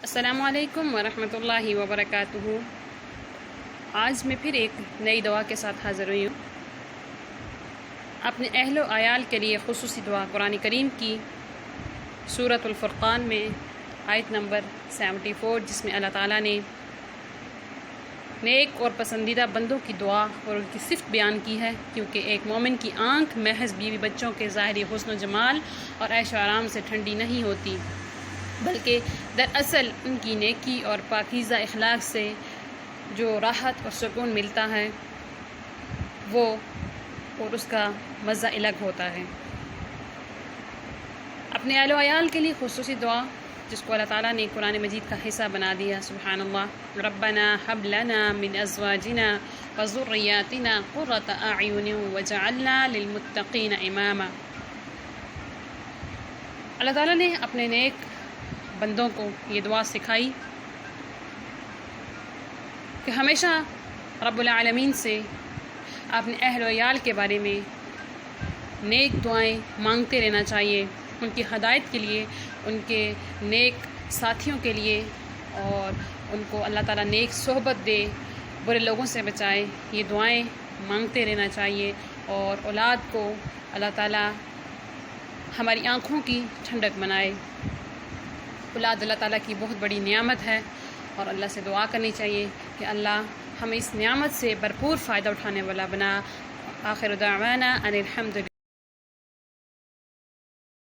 السلام علیکم ورحمۃ اللہ وبرکاتہ۔ آج میں پھر ایک نئی دعا کے ساتھ حاضر ہوئی ہوں۔ اپنے اہل و عیال کے لیے خصوصی دعا قرآن کریم کی سورۃ الفرقان میں آیت نمبر 74، جس میں اللہ تعالیٰ نے نیک اور پسندیدہ بندوں کی دعا اور ان کی صفت بیان کی ہے، کیونکہ ایک مومن کی آنکھ محض بیوی بچوں کے ظاہری حسن و جمال اور عیش و آرام سے ٹھنڈی نہیں ہوتی، بلکہ دراصل ان کی نیکی اور پاکیزہ اخلاق سے جو راحت اور سکون ملتا ہے وہ اور اس کا مزہ الگ ہوتا ہے۔ اپنے اہل و عیال کے لیے خصوصی دعا جس کو اللہ تعالیٰ نے قرآن مجید کا حصہ بنا دیا، سبحان اللہ۔ ربنا حب لنا من ازواجنا وذریاتنا قرۃ اعین وجعلنا للمتقین اماما۔ اللہ تعالیٰ نے اپنے نیک بندوں کو یہ دعا سکھائی کہ ہمیشہ رب العالمین سے اپنے اہل و عیال کے بارے میں نیک دعائیں مانگتے رہنا چاہیے، ان کی ہدایت کے لیے، ان کے نیک ساتھیوں کے لیے، اور ان کو اللہ تعالیٰ نیک صحبت دے، برے لوگوں سے بچائے، یہ دعائیں مانگتے رہنا چاہیے۔ اور اولاد کو اللہ تعالیٰ ہماری آنکھوں کی ٹھنڈک بنائے۔ اولاد اللہ تعالیٰ کی بہت بڑی نعمت ہے، اور اللہ سے دعا کرنی چاہیے کہ اللہ ہمیں اس نعمت سے بھرپور فائدہ اٹھانے والا بنا۔ آخر دعوانا ان الحمد للہ۔